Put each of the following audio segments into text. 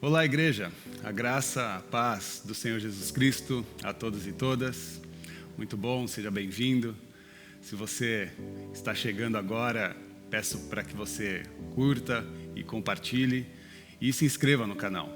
Olá, igreja. A graça, a paz do Senhor Jesus Cristo a todos e todas. Muito bom, seja bem-vindo. Se você está chegando agora, peço para que você curta e compartilhe e se inscreva no canal.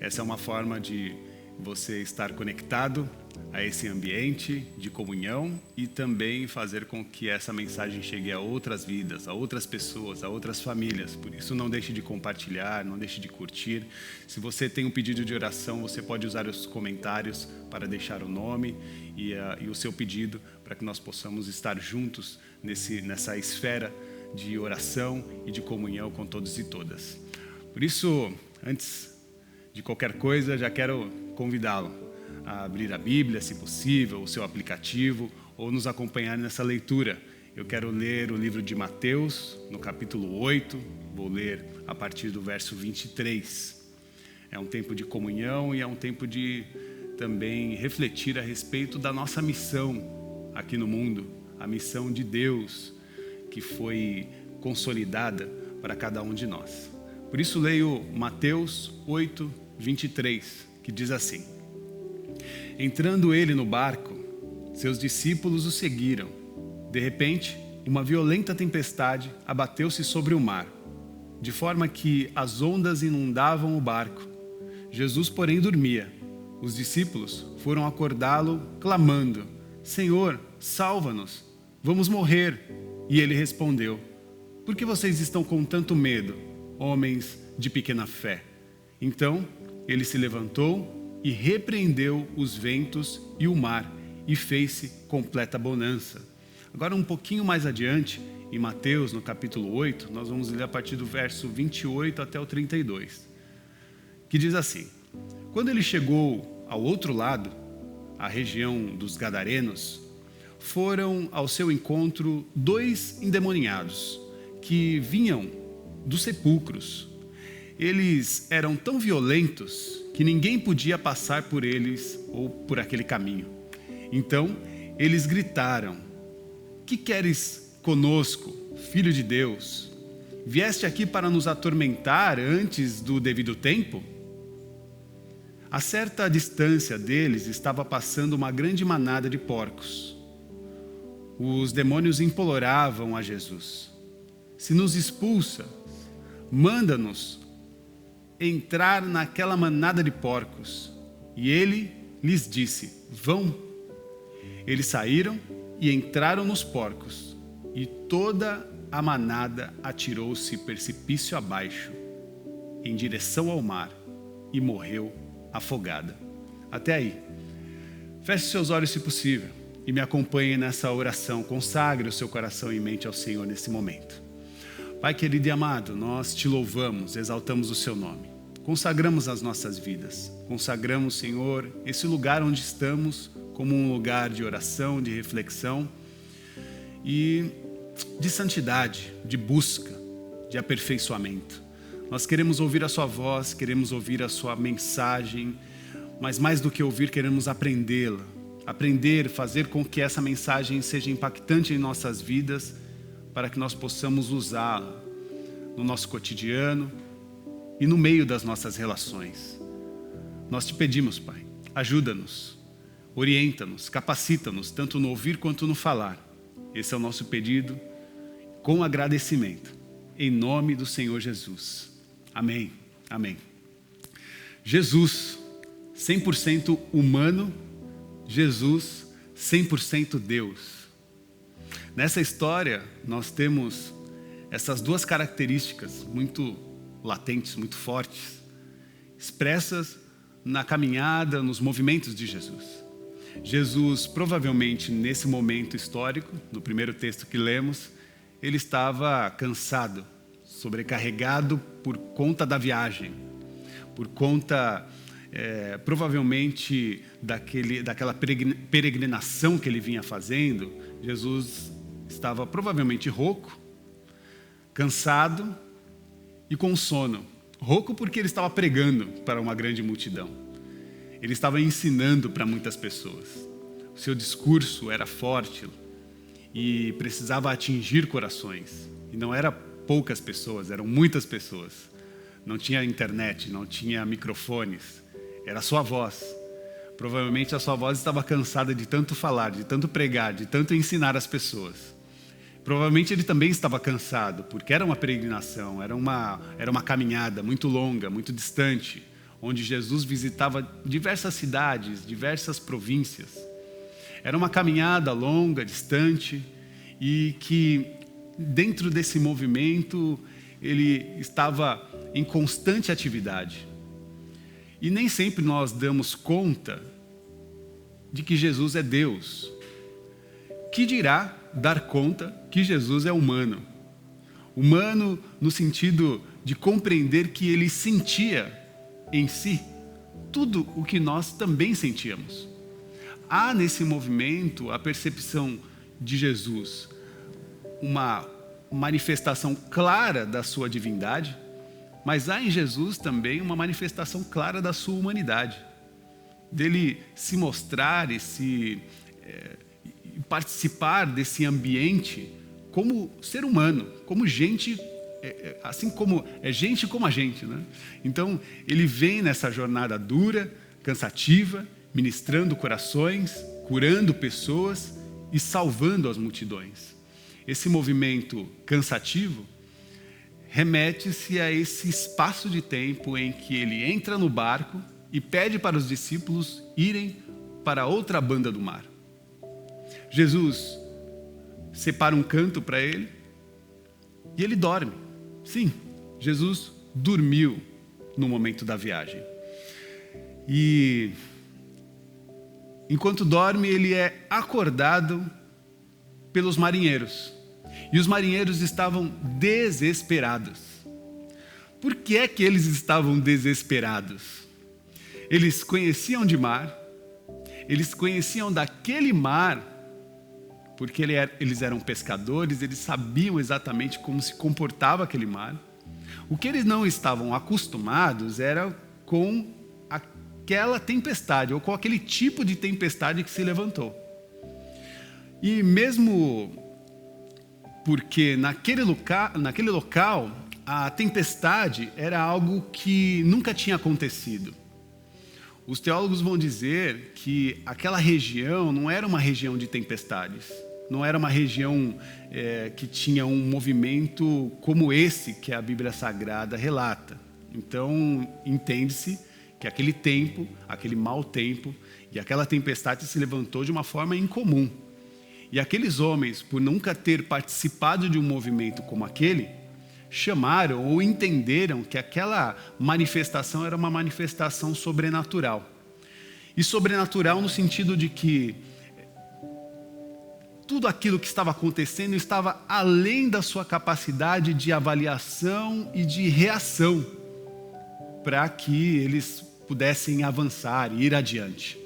Essa é uma forma de você estar conectado a esse ambiente de comunhão e também fazer com que essa mensagem chegue a outras vidas, a outras pessoas, a outras famílias. Por isso, não deixe de compartilhar, não deixe de curtir. Se você tem um pedido de oração, você pode usar os comentários para deixar o nome e o seu pedido, para que nós possamos estar juntos nessa esfera de oração e de comunhão com todos e todas. Por isso, antes de qualquer coisa, já quero convidá-lo a abrir a Bíblia, se possível, o seu aplicativo, ou nos acompanhar nessa leitura. Eu quero ler o livro de Mateus, no capítulo 8, vou ler a partir do verso 23. É um tempo de comunhão e é um tempo de também refletir a respeito da nossa missão aqui no mundo, a missão de Deus que foi consolidada para cada um de nós. Por isso leio Mateus 8, 23, que diz assim: Entrando ele no barco, seus discípulos o seguiram. De repente, uma violenta tempestade abateu-se sobre o mar, de forma que as ondas inundavam o barco. Jesus, porém, dormia. Os discípulos foram acordá-lo, clamando: Senhor, salva-nos, vamos morrer. E ele respondeu: Por que vocês estão com tanto medo, homens de pequena fé? Então, ele se levantou e repreendeu os ventos e o mar, e fez-se completa bonança. Agora, um pouquinho mais adiante, em Mateus, no capítulo 8, nós vamos ler a partir do verso 28 até o 32, que diz assim: Quando ele chegou ao outro lado, a região dos Gadarenos, foram ao seu encontro 2 endemoniados, que vinham dos sepulcros. Eles eram tão violentos que ninguém podia passar por eles ou por aquele caminho. Então, eles gritaram: Que queres conosco, filho de Deus? Vieste aqui para nos atormentar antes do devido tempo? A certa distância deles estava passando uma grande manada de porcos. Os demônios imploravam a Jesus: Se nos expulsa, manda-nos entrar naquela manada de porcos. E ele lhes disse: Vão. Eles saíram e entraram nos porcos, e toda a manada atirou-se precipício abaixo, em direção ao mar, e morreu afogada. Até aí. Feche seus olhos se possível e me acompanhe nessa oração. Consagre o seu coração e mente ao Senhor nesse momento. Pai querido e amado, nós te louvamos, exaltamos o seu nome. Consagramos as nossas vidas. Consagramos, Senhor, esse lugar onde estamos como um lugar de oração, de reflexão e de santidade, de busca, de aperfeiçoamento. Nós queremos ouvir a sua voz, queremos ouvir a sua mensagem, mas mais do que ouvir, queremos aprendê-la. Aprender, fazer com que essa mensagem seja impactante em nossas vidas, para que nós possamos usá-la no nosso cotidiano e no meio das nossas relações. Nós te pedimos, Pai, ajuda-nos, orienta-nos, capacita-nos, tanto no ouvir quanto no falar. Esse é o nosso pedido, com agradecimento, em nome do Senhor Jesus. Amém, amém. Jesus, 100% humano, Jesus, 100% Deus. Nessa história, nós temos essas duas características muito latentes, muito fortes, expressas na caminhada, nos movimentos de Jesus. Jesus, provavelmente nesse momento histórico, no primeiro texto que lemos, ele estava cansado, sobrecarregado por conta da viagem, por conta, provavelmente, daquela peregrinação que ele vinha fazendo. Jesus estava provavelmente rouco, cansado e com sono. Rouco porque ele estava pregando para uma grande multidão. Ele estava ensinando para muitas pessoas. O seu discurso era forte e precisava atingir corações. E não eram poucas pessoas, eram muitas pessoas. não tinha internet, não tinha microfones, era a sua voz. Provavelmente a sua voz estava cansada de tanto falar, de tanto pregar, de tanto ensinar as pessoas. Provavelmente ele também estava cansado, porque era uma peregrinação, era uma caminhada muito longa, muito distante, onde Jesus visitava diversas cidades, diversas províncias. Era uma caminhada longa, distante, e que dentro desse movimento ele estava em constante atividade. E nem sempre nós damos conta de que Jesus é Deus. Que dirá dar conta que Jesus é humano? Humano no sentido de compreender que ele sentia em si tudo o que nós também sentíamos. Há nesse movimento a percepção de Jesus, uma manifestação clara da sua divindade, mas há em Jesus também uma manifestação clara da sua humanidade, dele se mostrar e participar desse ambiente como ser humano, como gente, assim como é gente como a gente, né? Então ele vem nessa jornada dura, cansativa, ministrando corações, curando pessoas e salvando as multidões. Esse movimento cansativo remete-se a esse espaço de tempo em que ele entra no barco e pede para os discípulos irem para outra banda do mar. Jesus separa um canto para ele e ele dorme. Sim, Jesus dormiu no momento da viagem. E enquanto dorme, ele é acordado pelos marinheiros. E os marinheiros estavam desesperados. Por que é que eles estavam desesperados? Eles conheciam de mar, eles conheciam daquele mar, porque eles eram pescadores, eles sabiam exatamente como se comportava aquele mar. O que eles não estavam acostumados era com aquela tempestade, ou com aquele tipo de tempestade que se levantou. E mesmo porque naquele local, a tempestade era algo que nunca tinha acontecido. Os teólogos vão dizer que aquela região não era uma região de tempestades, não era uma região que tinha um movimento como esse que a Bíblia Sagrada relata. Então, entende-se que aquele tempo, aquele mau tempo e aquela tempestade se levantou de uma forma incomum. E aqueles homens, por nunca ter participado de um movimento como aquele, chamaram ou entenderam que aquela manifestação era uma manifestação sobrenatural. E sobrenatural no sentido de que tudo aquilo que estava acontecendo estava além da sua capacidade de avaliação e de reação para que eles pudessem avançar e ir adiante.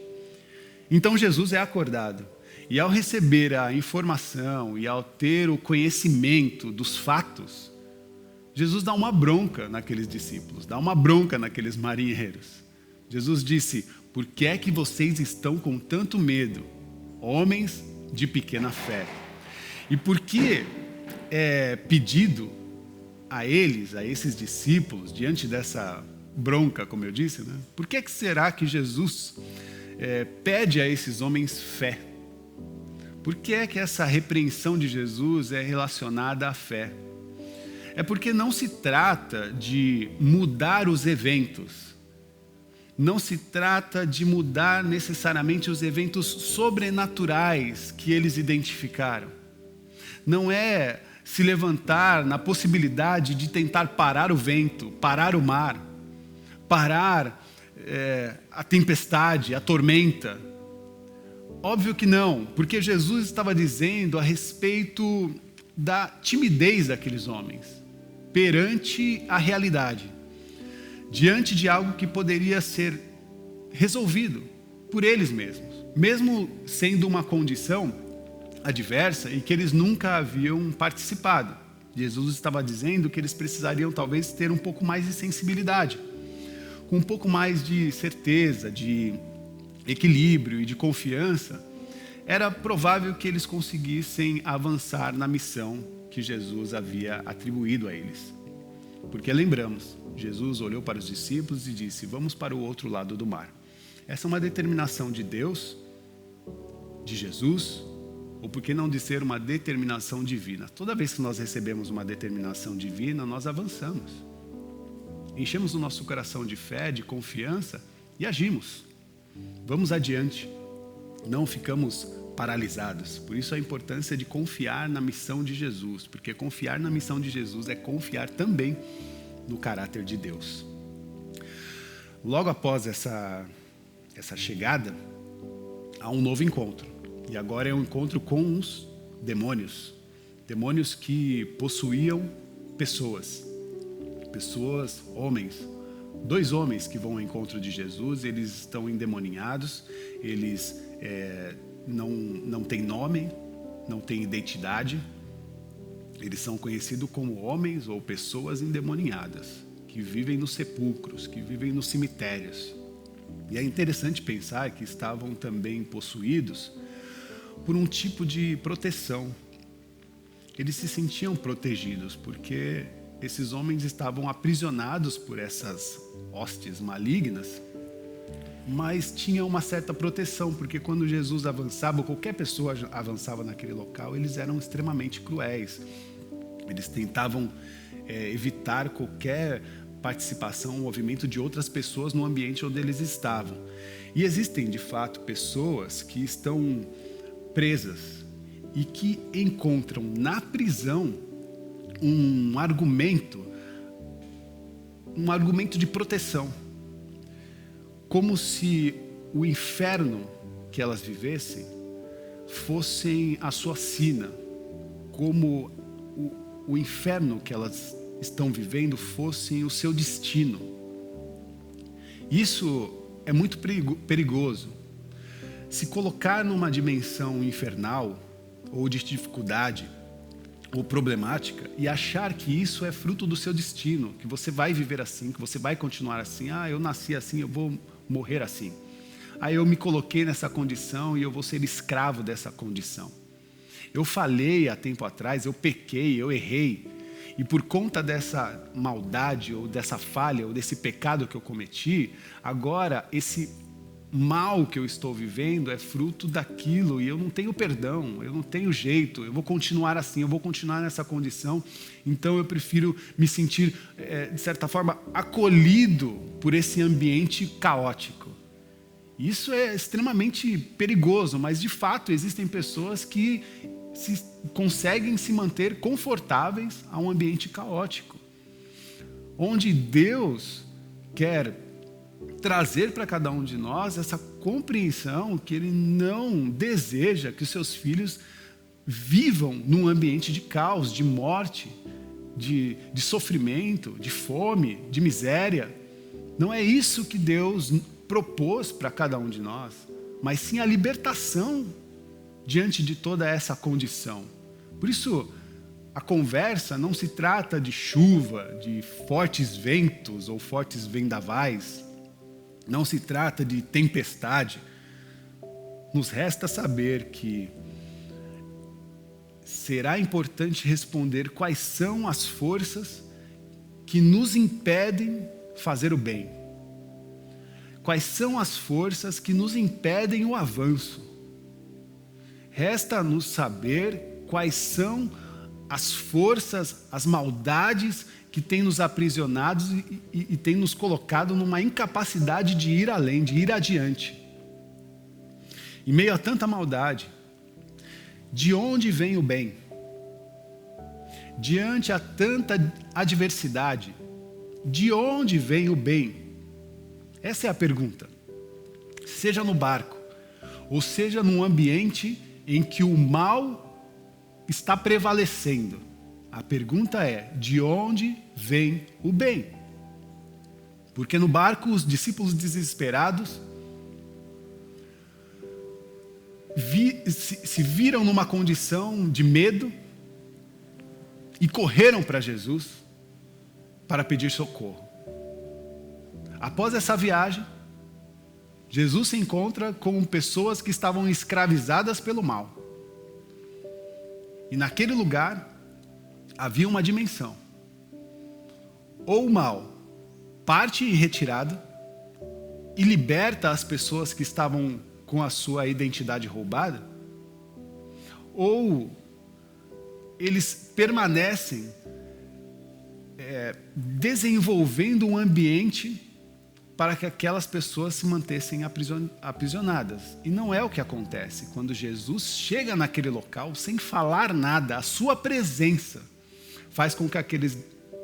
Então Jesus é acordado. E ao receber a informação e ao ter o conhecimento dos fatos, Jesus dá uma bronca naqueles discípulos, dá uma bronca naqueles marinheiros. Jesus disse: por que é que vocês estão com tanto medo, homens de pequena fé? E por que é pedido a eles, a esses discípulos, diante dessa bronca, como eu disse, né? Por que será que Jesus pede a esses homens fé? Por que é que essa repreensão de Jesus é relacionada à fé? É porque não se trata de mudar os eventos. Não se trata de mudar necessariamente os eventos sobrenaturais que eles identificaram. Não é se levantar na possibilidade de tentar parar o vento, parar o mar, parar a tempestade, a tormenta. Óbvio que não, porque Jesus estava dizendo a respeito da timidez daqueles homens perante a realidade, diante de algo que poderia ser resolvido por eles mesmos, mesmo sendo uma condição adversa e que eles nunca haviam participado. Jesus estava dizendo que eles precisariam talvez ter um pouco mais de sensibilidade, com um pouco mais de certeza, de equilíbrio e de confiança. Era provável que eles conseguissem avançar na missão que Jesus havia atribuído a eles. Porque lembramos, Jesus olhou para os discípulos e disse: vamos para o outro lado do mar. Essa é uma determinação de Deus, de Jesus, ou por que não dizer uma determinação divina? Toda vez que nós recebemos uma determinação divina, nós avançamos. Enchemos o nosso coração de fé, de confiança e agimos. Vamos adiante. Não ficamos paralisados. Por isso a importância de confiar na missão de Jesus, porque confiar na missão de Jesus é confiar também no caráter de Deus. Logo após essa chegada, há um novo encontro. E agora é um encontro com os demônios. Demônios que possuíam pessoas, homens. 2 homens que vão ao encontro de Jesus, eles estão endemoninhados, eles não têm nome, não têm identidade. Eles são conhecidos como homens ou pessoas endemoninhadas, que vivem nos sepulcros, que vivem nos cemitérios. E é interessante pensar que estavam também possuídos por um tipo de proteção. Eles se sentiam protegidos, porque esses homens estavam aprisionados por essas hostes malignas, mas tinham uma certa proteção, porque quando Jesus avançava, ou qualquer pessoa avançava naquele local, eles eram extremamente cruéis. Eles tentavam evitar qualquer participação, movimento de outras pessoas no ambiente onde eles estavam. E existem, de fato, pessoas que estão presas e que encontram na prisão um argumento de proteção, como se o inferno que elas vivessem fossem a sua sina, como o inferno que elas estão vivendo fosse o seu destino. Isso é muito perigoso. Se colocar numa dimensão infernal, ou de dificuldade, ou problemática, e achar que isso é fruto do seu destino, que você vai viver assim, que você vai continuar assim. Eu nasci assim, eu vou morrer assim. Eu me coloquei nessa condição e eu vou ser escravo dessa condição. Eu falhei há tempo atrás, eu pequei, eu errei, e por conta dessa maldade, ou dessa falha, ou desse pecado que eu cometi, agora esse mal que eu estou vivendo é fruto daquilo, e eu não tenho perdão, eu não tenho jeito, eu vou continuar assim, eu vou continuar nessa condição. Então eu prefiro me sentir, de certa forma, acolhido por esse ambiente caótico. Isso é extremamente perigoso, mas de fato existem pessoas que conseguem se manter confortáveis a um ambiente caótico, onde Deus quer trazer para cada um de nós essa compreensão que Ele não deseja que os seus filhos vivam num ambiente de caos, de morte, de sofrimento, de fome, de miséria. Não é isso que Deus propôs para cada um de nós, mas sim a libertação diante de toda essa condição. Por isso, a conversa não se trata de chuva, de fortes ventos ou fortes vendavais. Não se trata de tempestade. Nos resta saber que será importante responder quais são as forças que nos impedem fazer o bem. Quais são as forças que nos impedem o avanço. Resta-nos saber quais são as forças, as maldades que têm nos aprisionados e têm nos colocado numa incapacidade de ir além, de ir adiante. Em meio a tanta maldade, de onde vem o bem? Diante a tanta adversidade, de onde vem o bem? Essa é a pergunta. Seja no barco, ou seja num ambiente em que o mal está prevalecendo. A pergunta é: de onde vem o bem? Porque no barco os discípulos desesperados se viram numa condição de medo e correram para Jesus para pedir socorro. Após essa viagem, Jesus se encontra com pessoas que estavam escravizadas pelo mal. E naquele lugar havia uma dimensão. ou o mal parte em retirada e liberta as pessoas que estavam com a sua identidade roubada, ou eles permanecem desenvolvendo um ambiente para que aquelas pessoas se mantessem aprisionadas. E não é o que acontece. Quando Jesus chega naquele local, sem falar nada, a sua presença faz com que aqueles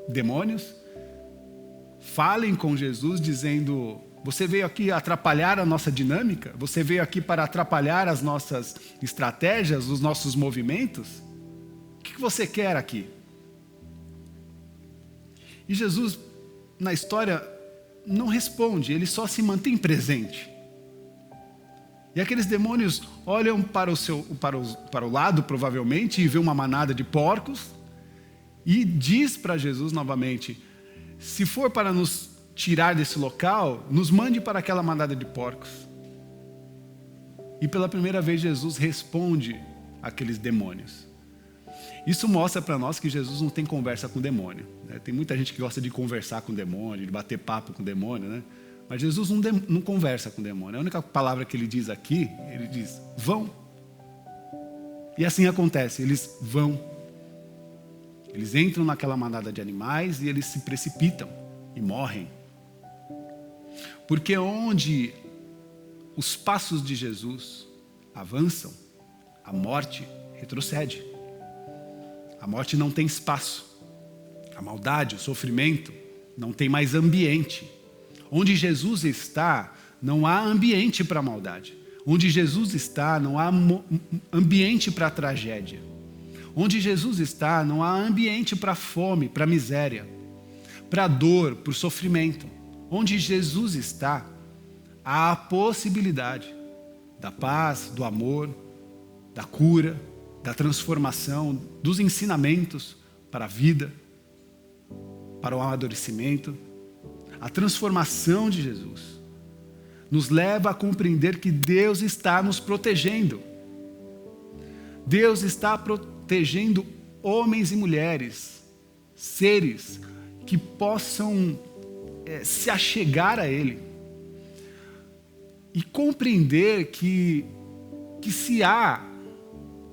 demônios falem com Jesus, dizendo: você veio aqui atrapalhar a nossa dinâmica? Você veio aqui para atrapalhar as nossas estratégias, os nossos movimentos? O que você quer aqui? E Jesus, na história, não responde, ele só se mantém presente. E aqueles demônios olham para o lado, provavelmente, e vê uma manada de porcos, e diz para Jesus novamente: se for para nos tirar desse local, nos mande para aquela manada de porcos. E pela primeira vez Jesus responde àqueles demônios. Isso mostra para nós que Jesus não tem conversa com o demônio, né? Tem muita gente que gosta de conversar com o demônio, de bater papo com o demônio, né? Mas Jesus não conversa com o demônio. A única palavra que ele diz aqui, ele diz: vão. E assim acontece, eles vão. Eles entram naquela manada de animais e eles se precipitam e morrem. Porque onde os passos de Jesus avançam, a morte retrocede. A morte não tem espaço. A maldade, o sofrimento, não tem mais ambiente. Onde Jesus está, não há ambiente para a maldade. Onde Jesus está, não há ambiente para a tragédia. Onde Jesus está, não há ambiente para a fome, para a miséria, para a dor, para o sofrimento. Onde Jesus está, há a possibilidade da paz, do amor, da cura, da transformação, dos ensinamentos para a vida, para o amadurecimento. A transformação de Jesus nos leva a compreender que Deus está nos protegendo. Deus está protegendo homens e mulheres, seres que possam se achegar a Ele e compreender que se há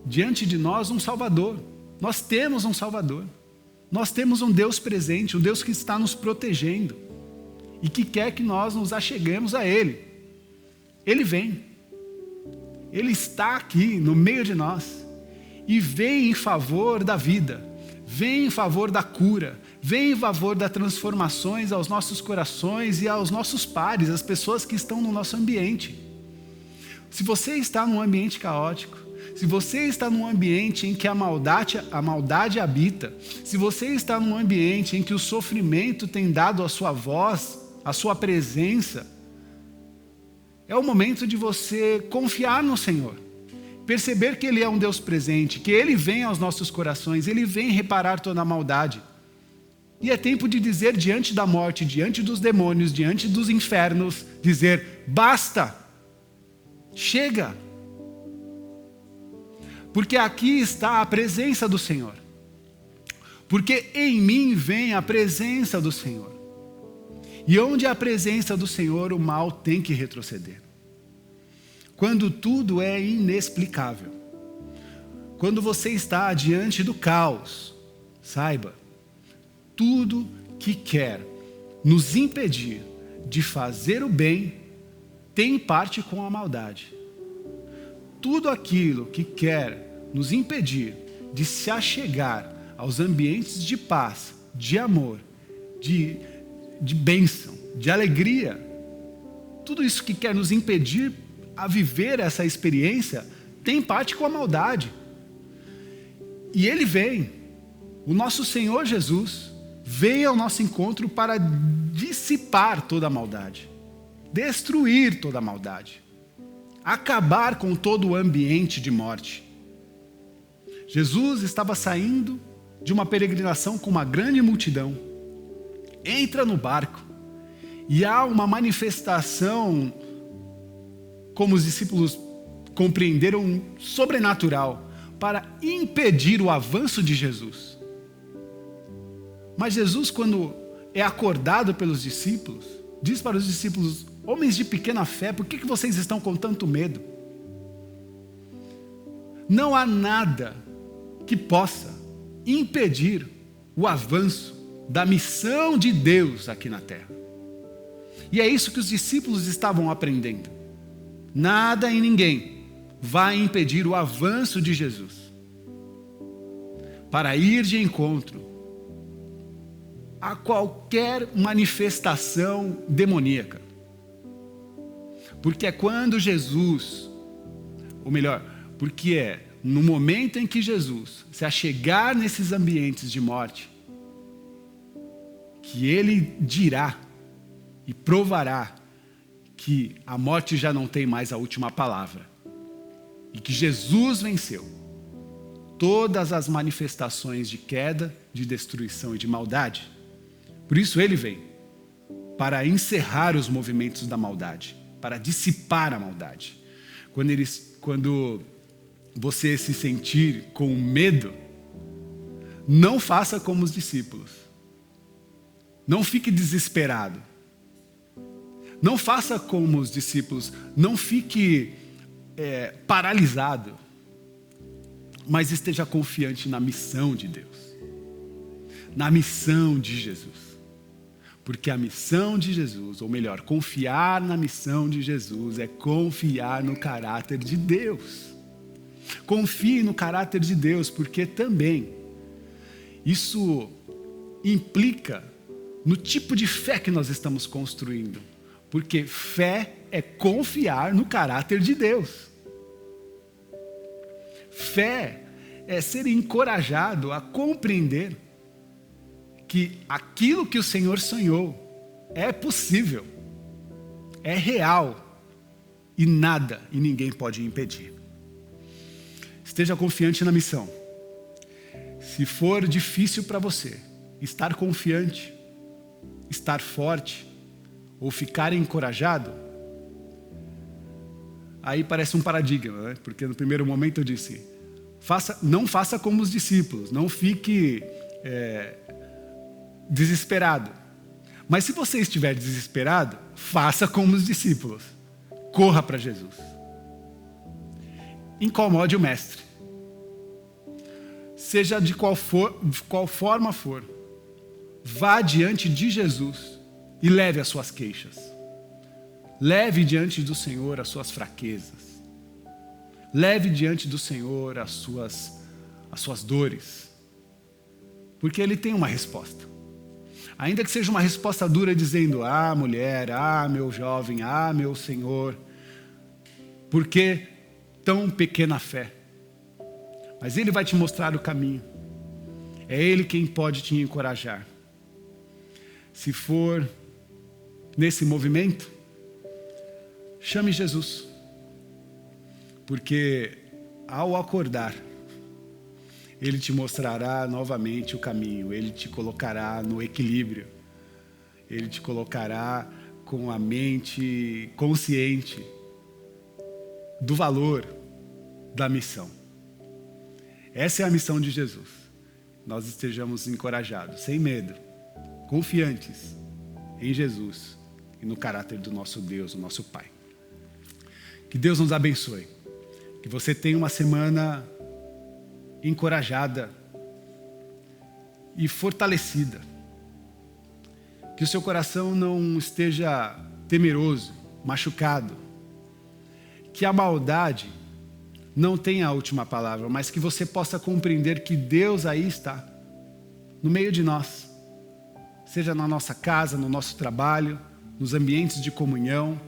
diante de nós um Salvador. Nós temos um Salvador. Nós temos um Deus presente, um Deus que está nos protegendo e que quer que nós nos acheguemos a Ele. Ele vem. Ele está aqui no meio de nós e vem em favor da vida, vem em favor da cura, vem em favor das transformações aos nossos corações e aos nossos pares, as pessoas que estão no nosso ambiente. Se você está num ambiente caótico, se você está num ambiente em que a maldade habita, se você está num ambiente em que o sofrimento tem dado a sua voz, a sua presença, é o momento de você confiar no Senhor, perceber que Ele é um Deus presente, que Ele vem aos nossos corações, Ele vem reparar toda a maldade. E é tempo de dizer diante da morte, diante dos demônios, diante dos infernos, dizer: basta, chega. Porque aqui está a presença do Senhor. Porque em mim vem a presença do Senhor. E onde há a presença do Senhor, o mal tem que retroceder. Quando tudo é inexplicável, quando você está diante do caos, saiba, tudo que quer nos impedir de fazer o bem tem parte com a maldade. Tudo aquilo que quer nos impedir de se achegar aos ambientes de paz, de amor, de bênção, de alegria, tudo isso que quer nos impedir a viver essa experiência, tem parte com a maldade. E Ele vem, o nosso Senhor Jesus, veio ao nosso encontro para dissipar toda a maldade, destruir toda a maldade, acabar com todo o ambiente de morte. Jesus estava saindo de uma peregrinação com uma grande multidão, entra no barco e há uma manifestação, como os discípulos compreenderam, sobrenatural, para impedir o avanço de Jesus. Mas Jesus, quando é acordado pelos discípulos, diz para os discípulos: homens de pequena fé, por que vocês estão com tanto medo? Não há nada que possa impedir o avanço da missão de Deus aqui na terra. E é isso que os discípulos estavam aprendendo. Nada e ninguém vai impedir o avanço de Jesus para ir de encontro a qualquer manifestação demoníaca. Porque é quando Jesus, ou melhor, porque é no momento em que Jesus se achegar nesses ambientes de morte, que ele dirá e provará que a morte já não tem mais a última palavra e que Jesus venceu todas as manifestações de queda, de destruição e de maldade. Por isso ele vem para encerrar os movimentos da maldade, para dissipar a maldade. Quando você se sentir com medo, não faça como os discípulos. Não fique desesperado. Não faça como os discípulos. Não fique paralisado. Mas esteja confiante na missão de Deus. Na missão de Jesus. Porque a missão de Jesus, ou melhor, confiar na missão de Jesus é confiar no caráter de Deus. Confie no caráter de Deus, porque também isso implica no tipo de fé que nós estamos construindo. Porque fé é confiar no caráter de Deus. Fé é ser encorajado a compreender que aquilo que o Senhor sonhou é possível, é real e nada e ninguém pode impedir. Esteja confiante na missão. Se for difícil para você estar confiante, estar forte ou ficar encorajado, aí parece um paradigma, né? Porque no primeiro momento eu disse, não faça como os discípulos, não fique desesperado. Mas se você estiver desesperado, faça como os discípulos. Corra para Jesus. Incomode o mestre. Seja de qual forma for, vá diante de Jesus e leve as suas queixas. Leve diante do Senhor as suas fraquezas. Leve diante do Senhor as suas dores. Porque Ele tem uma resposta. Ainda que seja uma resposta dura dizendo, ah, mulher, ah, meu jovem, ah, meu Senhor, por que tão pequena fé? Mas Ele vai te mostrar o caminho. É Ele quem pode te encorajar. Se for nesse movimento, chame Jesus. Porque ao acordar, Ele te mostrará novamente o caminho. Ele te colocará no equilíbrio. Ele te colocará com a mente consciente do valor da missão. Essa é a missão de Jesus. Nós estejamos encorajados, sem medo, confiantes em Jesus e no caráter do nosso Deus, o nosso Pai. Que Deus nos abençoe. Que você tenha uma semana encorajada e fortalecida. Que o seu coração não esteja temeroso, machucado. Que a maldade não tenha a última palavra, mas que você possa compreender que Deus aí está, no meio de nós. Seja na nossa casa, no nosso trabalho, nos ambientes de comunhão,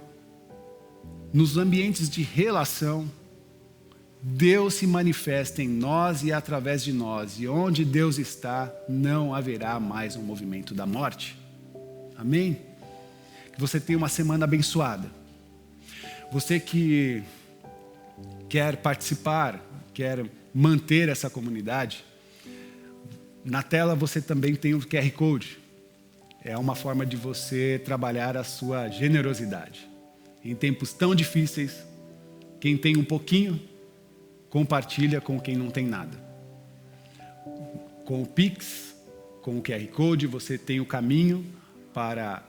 nos ambientes de relação. Deus se manifesta em nós e através de nós. E onde Deus está, não haverá mais um movimento da morte. Amém? Que você tenha uma semana abençoada. Você que quer participar, quer manter essa comunidade, na tela você também tem o QR Code. É uma forma de você trabalhar a sua generosidade. Em tempos tão difíceis, quem tem um pouquinho, compartilha com quem não tem nada. Com o Pix, com o QR Code, você tem o caminho para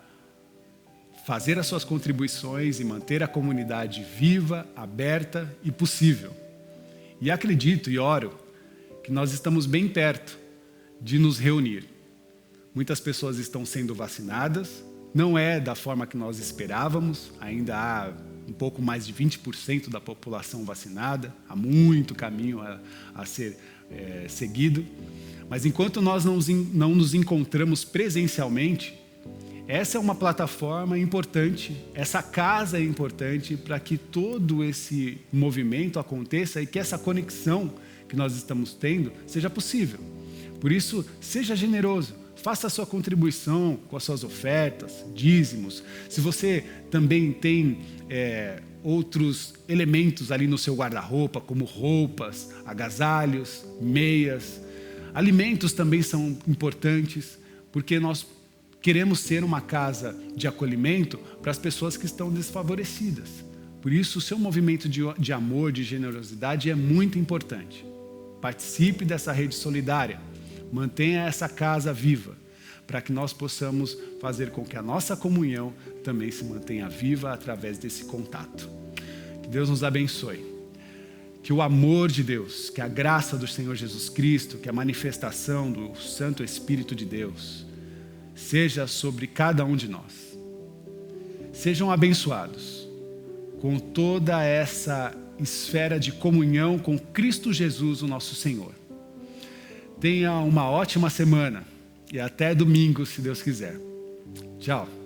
fazer as suas contribuições e manter a comunidade viva, aberta e possível. E acredito e oro que nós estamos bem perto de nos reunir. Muitas pessoas estão sendo vacinadas, não é da forma que nós esperávamos, ainda há um pouco mais de 20% da população vacinada, há muito caminho a ser seguido. Mas enquanto nós não nos encontramos presencialmente, essa é uma plataforma importante, essa casa é importante para que todo esse movimento aconteça e que essa conexão que nós estamos tendo seja possível. Por isso, seja generoso, faça a sua contribuição com as suas ofertas, dízimos. Se você também tem outros elementos ali no seu guarda-roupa, como roupas, agasalhos, meias, alimentos também são importantes, porque nós queremos ser uma casa de acolhimento para as pessoas que estão desfavorecidas. Por isso, o seu movimento de amor, de generosidade é muito importante. Participe dessa rede solidária. Mantenha essa casa viva, para que nós possamos fazer com que a nossa comunhão também se mantenha viva através desse contato. Que Deus nos abençoe. Que o amor de Deus, que a graça do Senhor Jesus Cristo, que a manifestação do Santo Espírito de Deus seja sobre cada um de nós. Sejam abençoados com toda essa esfera de comunhão com Cristo Jesus, o nosso Senhor. Tenha uma ótima semana e até domingo, se Deus quiser. Tchau.